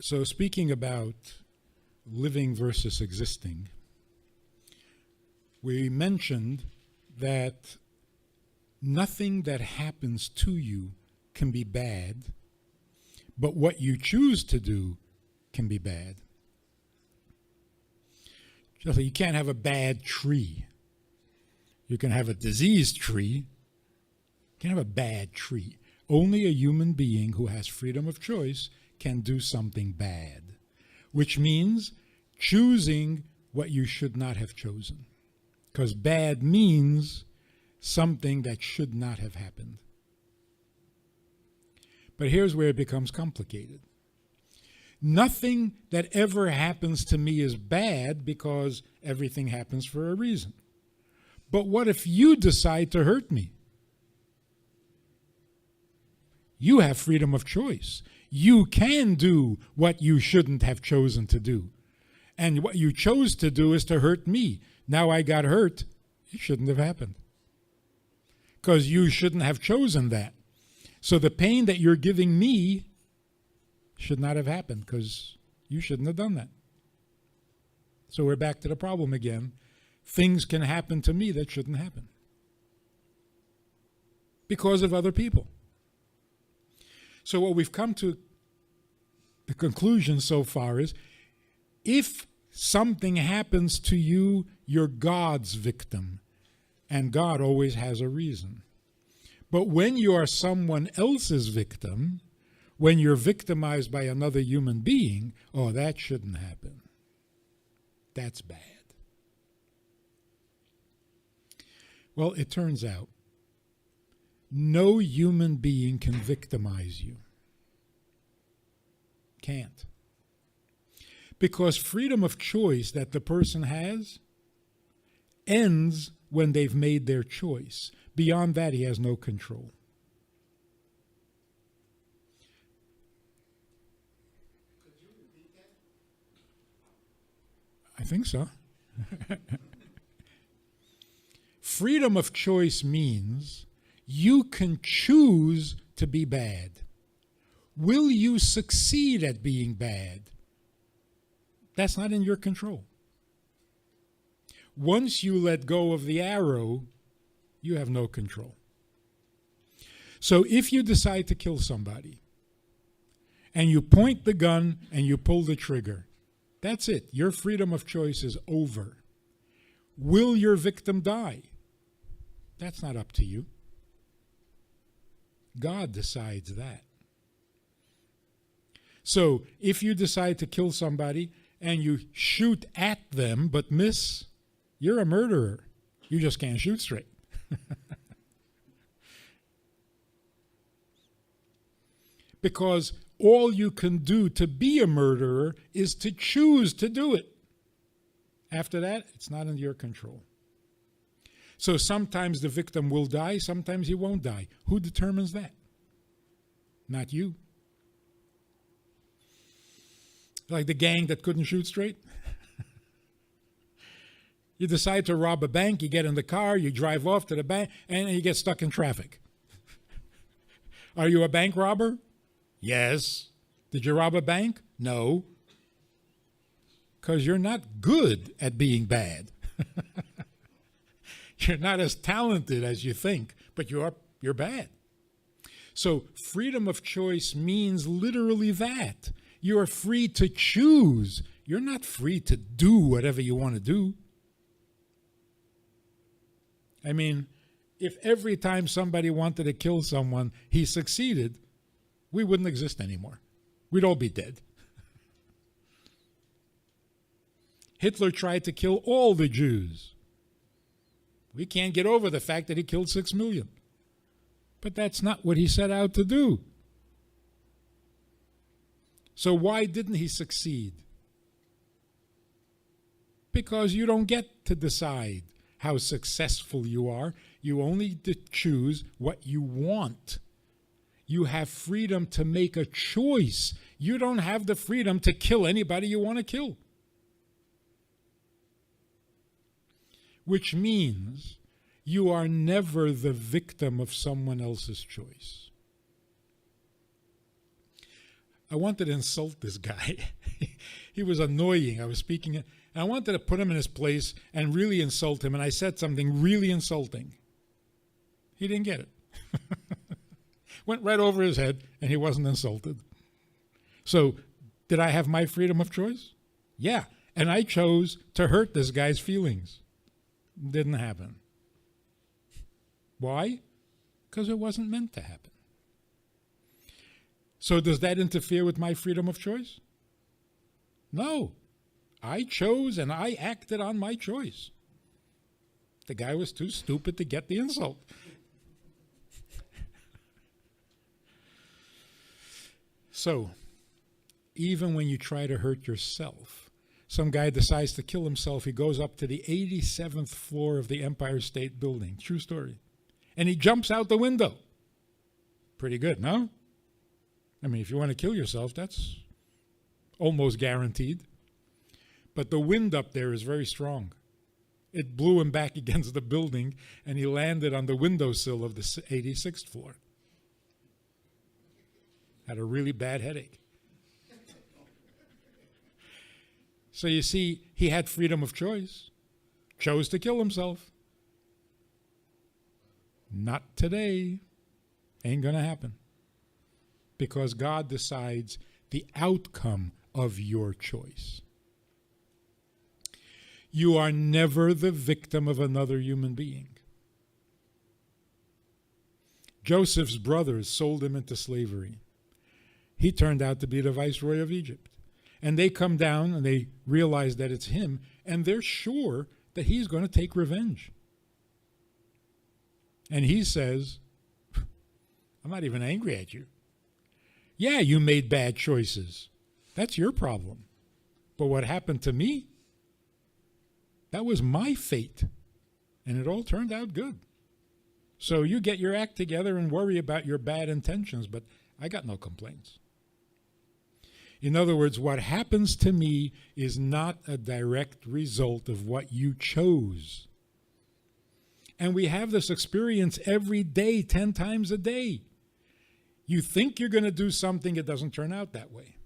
So speaking about living versus existing, we mentioned that nothing that happens to you can be bad, but what you choose to do can be bad. Just like you can't have a bad tree. You can have a diseased tree. You can't have a bad tree. Only a human being who has freedom of choice can do something bad, which means choosing what you should not have chosen. Because bad means something that should not have happened. But here's where it becomes complicated. Nothing that ever happens to me is bad because everything happens for a reason. But what if you decide to hurt me? You have freedom of choice. You can do what you shouldn't have chosen to do. And what you chose to do is to hurt me. Now I got hurt. It shouldn't have happened. Because you shouldn't have chosen that. So the pain that you're giving me should not have happened because you shouldn't have done that. So we're back to the problem again. Things can happen to me that shouldn't happen because of other people. So what we've come to the conclusion so far is, if something happens to you, you're God's victim, and God always has a reason. But when you are someone else's victim, when you're victimized by another human being, oh, that shouldn't happen. That's bad. Well, it turns out no human being can victimize you. Can't. Because freedom of choice that the person has ends when they've made their choice. Beyond that, he has no control. Could you repeat that? I think so. Freedom of choice means you can choose to be bad. Will you succeed at being bad? That's not in your control. Once you let go of the arrow, you have no control. So if you decide to kill somebody, and you point the gun and you pull the trigger, that's it. Your freedom of choice is over. Will your victim die? That's not up to you. God decides that. So if you decide to kill somebody and you shoot at them but miss, you're a murderer. You just can't shoot straight. Because all you can do to be a murderer is to choose to do it. After that, it's not in your control. So sometimes the victim will die, sometimes he won't die. Who determines that? Not you. Like the gang that couldn't shoot straight. You decide to rob a bank, you get in the car, you drive off to the bank, and you get stuck in traffic. Are you a bank robber? Yes. Did you rob a bank? No. Because you're not good at being bad. You're not as talented as you think, but you're bad. So freedom of choice means literally that. You are free to choose. You're not free to do whatever you want to do. I mean, if every time somebody wanted to kill someone, he succeeded, we wouldn't exist anymore. We'd all be dead. Hitler tried to kill all the Jews. We can't get over the fact that he killed 6 million. But that's not what he set out to do. So why didn't he succeed? Because you don't get to decide how successful you are. You only choose what you want. You have freedom to make a choice. You don't have the freedom to kill anybody you want to kill. Which means you are never the victim of someone else's choice. I wanted to insult this guy. He was annoying. I was speaking, and I wanted to put him in his place and really insult him, and I said something really insulting. He didn't get it. Went right over his head, and he wasn't insulted. So, did I have my freedom of choice? Yeah, and I chose to hurt this guy's feelings. Didn't happen. Why? Because it wasn't meant to happen. So does that interfere with my freedom of choice? No. I chose and I acted on my choice. The guy was too stupid to get the insult. So, even when you try to hurt yourself, some guy decides to kill himself. He goes up to the 87th floor of the Empire State Building. True story. And he jumps out the window. Pretty good, no? I mean, if you want to kill yourself, that's almost guaranteed. But the wind up there is very strong. It blew him back against the building, and he landed on the windowsill of the 86th floor. Had a really bad headache. So you see, he had freedom of choice. Chose to kill himself. Not today. Ain't going to happen. Because God decides the outcome of your choice. You are never the victim of another human being. Joseph's brothers sold him into slavery. He turned out to be the viceroy of Egypt. And they come down and they realize that it's him, and they're sure that he's going to take revenge. And he says, I'm not even angry at you. Yeah, you made bad choices. That's your problem. But what happened to me, that was my fate. And it all turned out good. So you get your act together and worry about your bad intentions, but I got no complaints. In other words, what happens to me is not a direct result of what you chose. And we have this experience every day, 10 times a day. You think you're going to do something, it doesn't turn out that way.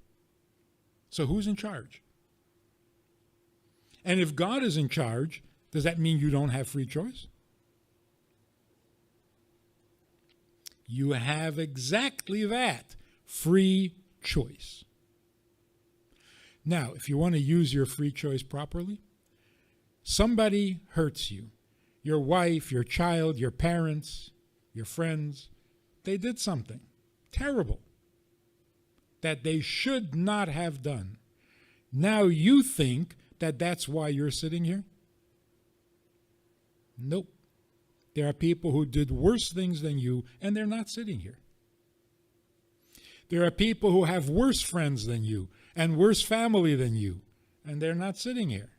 So who's in charge? And if God is in charge, does that mean you don't have free choice? You have exactly that, free choice. Now, if you want to use your free choice properly, somebody hurts you. Your wife, your child, your parents, your friends, they did something terrible that they should not have done. Now you think that that's why you're sitting here? Nope. There are people who did worse things than you, and they're not sitting here. There are people who have worse friends than you and worse family than you, and they're not sitting here.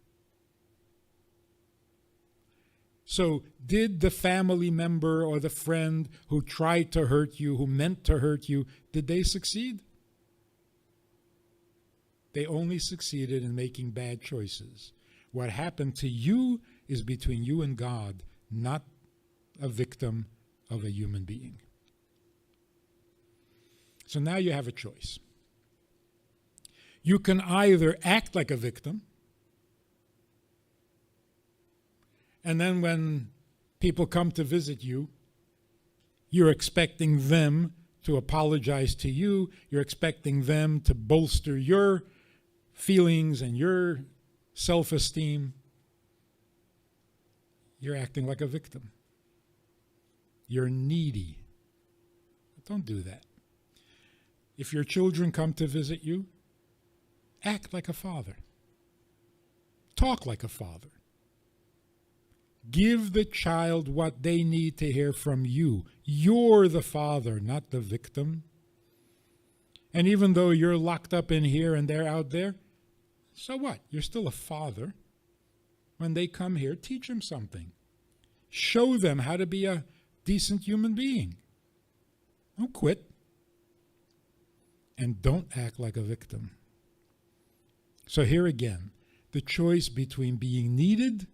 So did the family member or the friend who tried to hurt you, who meant to hurt you, did they succeed? They only succeeded in making bad choices. What happened to you is between you and God, not a victim of a human being. So now you have a choice. You can either act like a victim, and then when people come to visit you, you're expecting them to apologize to you. You're expecting them to bolster your feelings and your self-esteem. You're acting like a victim. You're needy. Don't do that. If your children come to visit you, act like a father. Talk like a father. Give the child what they need to hear from you. You're the father, not the victim. And even though you're locked up in here and they're out there, so what? You're still a father. When they come here, teach them something. Show them how to be a decent human being. Don't quit. And don't act like a victim. So here again, the choice between being needed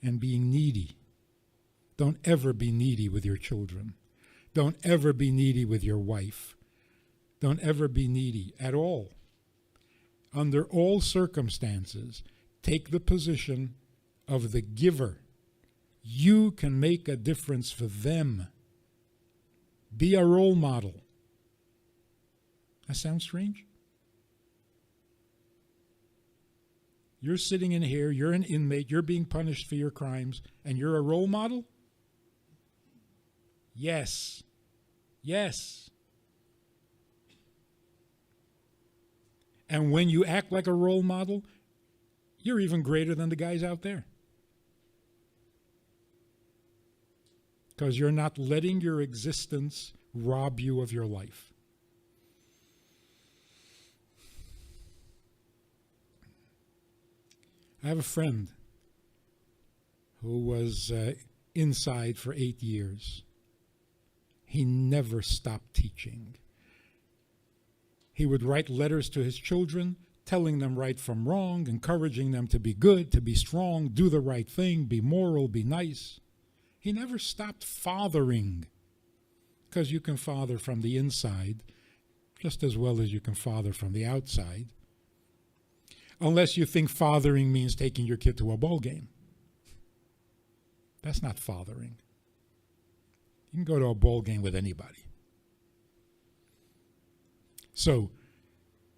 and being needy. Don't ever be needy with your children. Don't ever be needy with your wife. Don't ever be needy at all. Under all circumstances, take the position of the giver. You can make a difference for them. Be a role model. That sounds strange? You're sitting in here, you're an inmate, you're being punished for your crimes, and you're a role model? Yes. Yes. And when you act like a role model, you're even greater than the guys out there. Because you're not letting your existence rob you of your life. I have a friend who was inside for 8 years. He never stopped teaching. He would write letters to his children, telling them right from wrong, encouraging them to be good, to be strong, do the right thing, be moral, be nice. He never stopped fathering, because you can father from the inside just as well as you can father from the outside. Unless you think fathering means taking your kid to a ball game. That's not fathering. You can go to a ball game with anybody. So,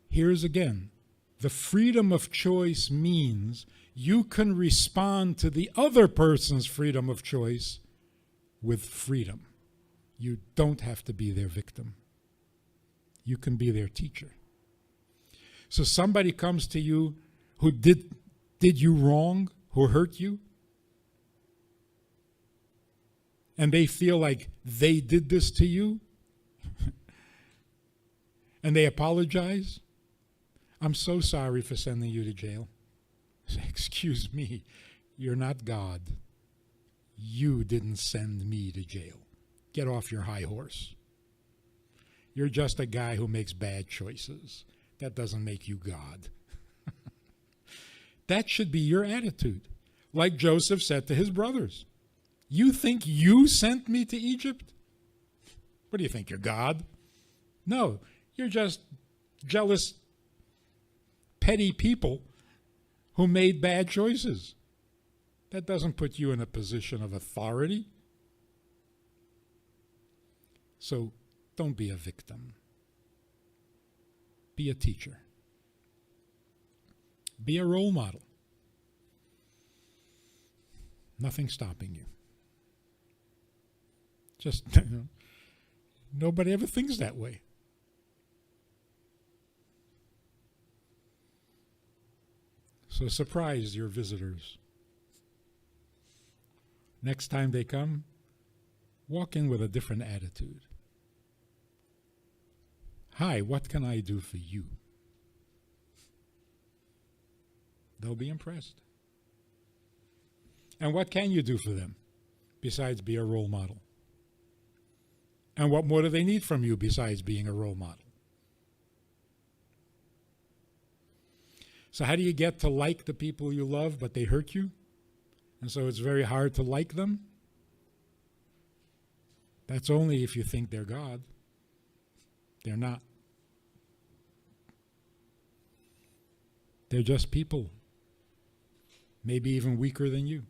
here's again, the freedom of choice means you can respond to the other person's freedom of choice with freedom. You don't have to be their victim. You can be their teacher. So somebody comes to you who did you wrong, who hurt you, and they feel like they did this to you, and they apologize. I'm so sorry for sending you to jail. Say, excuse me, you're not God. You didn't send me to jail. Get off your high horse. You're just a guy who makes bad choices. That doesn't make you God. That should be your attitude. Like Joseph said to his brothers, you think you sent me to Egypt? What do you think, you're God? No, you're just jealous, petty people who made bad choices. That doesn't put you in a position of authority. So don't be a victim. Be a teacher. Be a role model. Nothing stopping you. Just, nobody ever thinks that way. So surprise your visitors. Next time they come, walk in with a different attitude. Hi, what can I do for you? They'll be impressed. And what can you do for them besides be a role model? And what more do they need from you besides being a role model? So how do you get to like the people you love, but they hurt you? And so it's very hard to like them? That's only if you think they're God. They're not. They're just people, maybe even weaker than you.